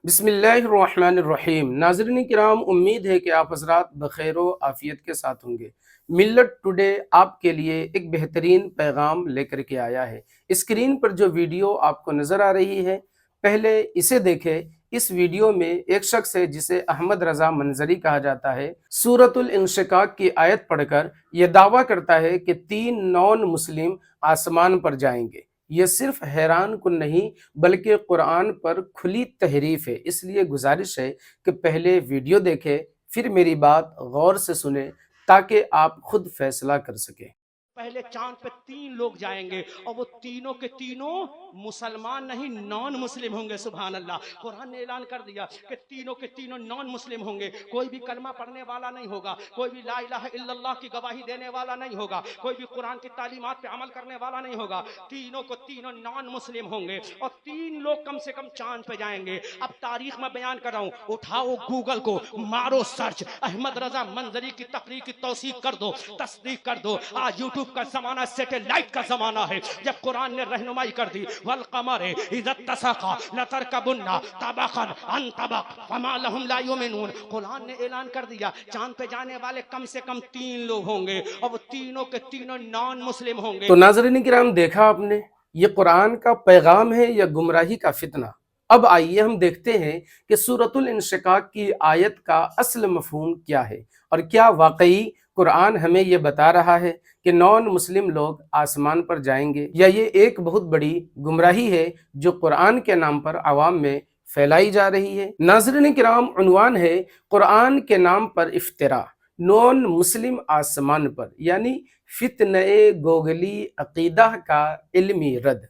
بسم اللہ الرحمن الرحیم۔ ناظرین کرام، امید ہے کہ آپ حضرات بخیر و عافیت کے ساتھ ہوں گے۔ ملت ٹوڈے آپ کے لیے ایک بہترین پیغام لے کر کے آیا ہے۔ اسکرین پر جو ویڈیو آپ کو نظر آ رہی ہے، پہلے اسے دیکھیں۔ اس ویڈیو میں ایک شخص ہے جسے احمد رضا منظری کہا جاتا ہے، سورۃ الانشقاق کی آیت پڑھ کر یہ دعویٰ کرتا ہے کہ 3 نان مسلم آسمان پر جائیں گے۔ یہ صرف حیران کن نہیں بلکہ قرآن پر کھلی تحریف ہے۔ اس لیے گزارش ہے کہ پہلے ویڈیو دیکھیں، پھر میری بات غور سے سنیں تاکہ آپ خود فیصلہ کر سکیں۔ پہلے چاند پہ 3 لوگ جائیں گے اور وہ تینوں کے تینوں مسلمان نہیں نان مسلم ہوں گے۔ سبحان اللہ! قرآن نے اعلان کر دیا کہ تینوں کے تینوں نان مسلم ہوں گے۔ کوئی بھی کلمہ پڑھنے والا نہیں ہوگا، کوئی بھی لا الہ الا اللہ کی گواہی دینے والا نہیں ہوگا، کوئی بھی قرآن کی تعلیمات پہ عمل کرنے والا نہیں ہوگا۔ تینوں کو تینوں نان مسلم ہوں گے اور 3 لوگ کم سے کم چاند پہ جائیں گے۔ اب تاریخ میں بیان کر رہا ہوں، اٹھاؤ گوگل کو، مارو سرچ، احمد رضا منظری کی تقریر کی توثیق کر دو، تصدیق کر دو۔ آج یوٹیوب کا زمانہ سیٹلائٹ کا زمانہ ہے۔ جب قرآن نے رہنمائی کر دی، والقمر اذا اتسق لترکبن طبقا عن طبق فما لهم لا یؤمنون، قرآن نے اعلان کر دیا چاند پہ جانے والے کم سے کم 3 لوگ ہوں گے اور وہ تینوں کے تینوں نان مسلم ہوں گے۔ تو ناظرین کرام، دیکھا آپ نے، یہ قرآن کا پیغام ہے یا گمراہی کا فتنہ؟ اب آئیے ہم دیکھتے ہیں کہ سورۃ الانشقاق کی آیت کا اصل مفہوم کیا ہے، اور کیا واقعی قرآن ہمیں یہ بتا رہا ہے کہ نان مسلم لوگ آسمان پر جائیں گے، یا یہ ایک بہت بڑی گمراہی ہے جو قرآن کے نام پر عوام میں پھیلائی جا رہی ہے۔ ناظرین کرام، عنوان ہے قرآن کے نام پر افطرا، نان مسلم آسمان پر، یعنی فتنہ گوگلی عقیدہ کا علمی رد۔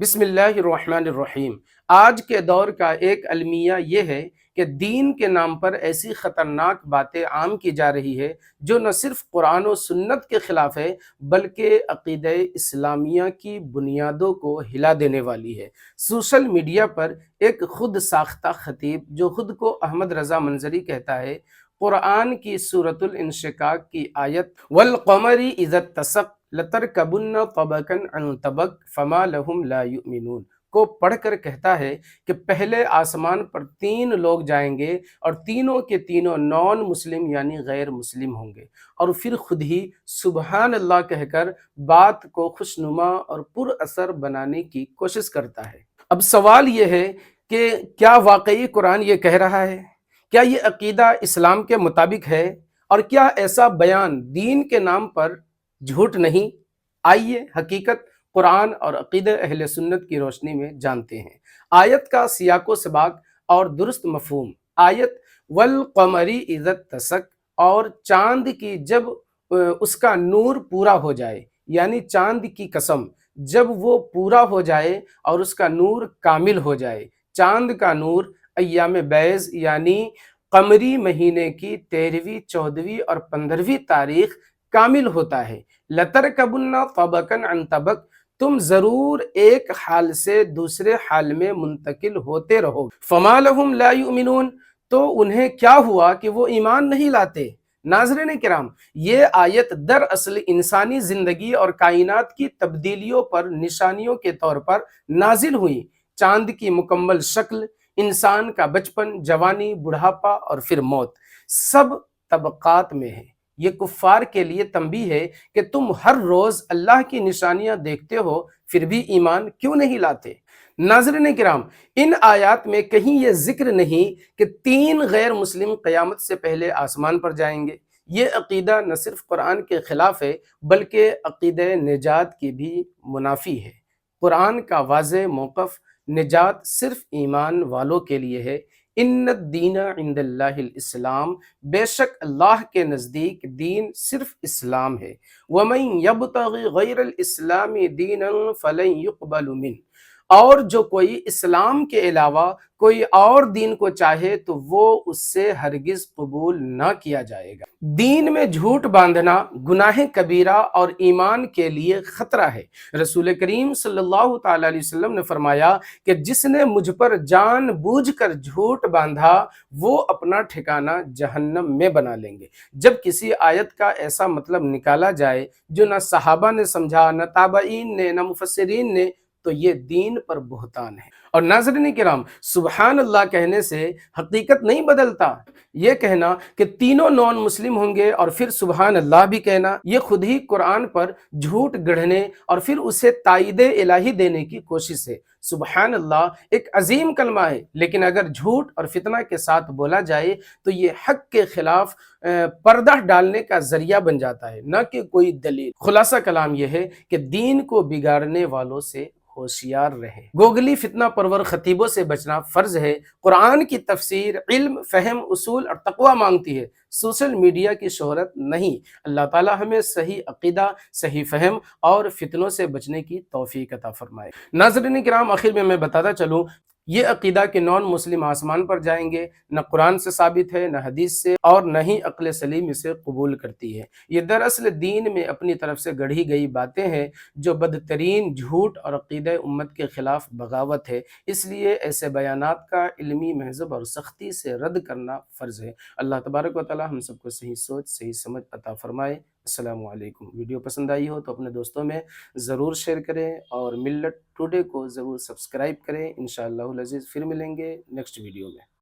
بسم اللہ الرحمن الرحیم۔ آج کے دور کا ایک المیہ یہ ہے کہ دین کے نام پر ایسی خطرناک باتیں عام کی جا رہی ہے جو نہ صرف قرآن و سنت کے خلاف ہے بلکہ عقیدہ اسلامیہ کی بنیادوں کو ہلا دینے والی ہے۔ سوشل میڈیا پر ایک خود ساختہ خطیب جو خود کو احمد رضا منظری کہتا ہے، قرآن کی سورۃ الانشقاق کی آیت والقمر اذا اتسق لترکبن طبقا عن طبق فما لهم لا یؤمنون کو پڑھ کر کہتا ہے کہ پہلے آسمان پر 3 لوگ جائیں گے اور تینوں کے تینوں نان مسلم یعنی غیر مسلم ہوں گے، اور پھر خود ہی سبحان اللہ کہہ کر بات کو خوشنما اور پر اثر بنانے کی کوشش کرتا ہے۔ اب سوال یہ ہے کہ کیا واقعی قرآن یہ کہہ رہا ہے؟ کیا یہ عقیدہ اسلام کے مطابق ہے؟ اور کیا ایسا بیان دین کے نام پر جھوٹ نہیں؟ آئیے حقیقت قرآن اور عقیدہ اہل سنت کی روشنی میں جانتے ہیں۔ آیت کا سیاق و سباق اور درست مفہوم۔ آیت والقمری اذا اتسق، اور چاند کی جب اس کا نور پورا ہو جائے، یعنی چاند کی قسم جب وہ پورا ہو جائے اور اس کا نور کامل ہو جائے۔ چاند کا نور ایام بیض یعنی قمری مہینے کی 13ویں، 14ویں اور 15ویں تاریخ کامل ہوتا ہے۔ لترکبن طبقا عن طبق، تم ضرور ایک حال سے دوسرے حال میں منتقل ہوتے رہو۔ فما لهم لا یؤمنون، تو انہیں کیا ہوا کہ وہ ایمان نہیں لاتے؟ ناظرین کرام، یہ آیت دراصل انسانی زندگی اور کائنات کی تبدیلیوں پر نشانیوں کے طور پر نازل ہوئی۔ چاند کی مکمل شکل، انسان کا بچپن، جوانی، بڑھاپا اور پھر موت، سب طبقات میں ہے۔ یہ کفار کے لیے تنبیہ ہے کہ تم ہر روز اللہ کی نشانیاں دیکھتے ہو پھر بھی ایمان کیوں نہیں لاتے؟ ناظرین کرام، ان آیات میں کہیں یہ ذکر نہیں کہ 3 غیر مسلم قیامت سے پہلے آسمان پر جائیں گے۔ یہ عقیدہ نہ صرف قرآن کے خلاف ہے بلکہ عقیدہ نجات کی بھی منافی ہے۔ قرآن کا واضح موقف، نجات صرف ایمان والوں کے لیے ہے۔ ان الدین عند اللہ الاسلام، بے شک اللہ کے نزدیک دین صرف اسلام ہے۔ ومن یبتغی غیر الاسلام دینا فلن یقبل منہ، اور جو کوئی اسلام کے علاوہ کوئی اور دین کو چاہے تو وہ اس سے ہرگز قبول نہ کیا جائے گا۔ دین میں جھوٹ باندھنا گناہ کبیرہ اور ایمان کے لیے خطرہ ہے۔ رسول کریم صلی اللہ تعالی علیہ وسلم نے فرمایا کہ جس نے مجھ پر جان بوجھ کر جھوٹ باندھا وہ اپنا ٹھکانہ جہنم میں بنا لیں گے۔ جب کسی آیت کا ایسا مطلب نکالا جائے جو نہ صحابہ نے سمجھا، نہ تابعین نے، نہ مفسرین نے، تو یہ دین پر بہتان ہے۔ اور ناظرین کرام، سبحان اللہ کہنے سے حقیقت نہیں بدلتا۔ یہ کہنا کہ تینوں نان مسلم ہوں گے اور پھر سبحان اللہ بھی کہنا، یہ خود ہی قرآن پر جھوٹ گڑھنے اور پھر اسے تائید الہی دینے کی کوشش ہے۔ سبحان اللہ ایک عظیم کلمہ ہے، لیکن اگر جھوٹ اور فتنہ کے ساتھ بولا جائے تو یہ حق کے خلاف پردہ ڈالنے کا ذریعہ بن جاتا ہے، نہ کہ کوئی دلیل۔ خلاصہ کلام یہ ہے کہ دین کو بگاڑنے والوں سے ہوشیار رہے۔ گوگلی فتنہ پرور خطیبوں سے بچنا فرض ہے۔ قرآن کی تفسیر علم، فہم، اصول اور تقوی مانگتی ہے، سوشل میڈیا کی شہرت نہیں۔ اللہ تعالی ہمیں صحیح عقیدہ، صحیح فہم اور فتنوں سے بچنے کی توفیق عطا فرمائے۔ ناظرین کرام، آخر میں بتاتا چلوں، یہ عقیدہ کہ نان مسلم آسمان پر جائیں گے نہ قرآن سے ثابت ہے، نہ حدیث سے، اور نہ ہی عقل سلیم اسے قبول کرتی ہے۔ یہ دراصل دین میں اپنی طرف سے گڑھی گئی باتیں ہیں جو بدترین جھوٹ اور عقیدہ امت کے خلاف بغاوت ہے۔ اس لیے ایسے بیانات کا علمی، مہذب اور سختی سے رد کرنا فرض ہے۔ اللہ تبارک و تعالی ہم سب کو صحیح سوچ، صحیح سمجھ عطا فرمائے۔ السلام علیکم۔ ویڈیو پسند آئی ہو تو اپنے دوستوں میں ضرور شیئر کریں اور ملت ٹوڈے کو ضرور سبسکرائب کریں۔ انشاءاللہ العزیز پھر ملیں گے نیکسٹ ویڈیو میں۔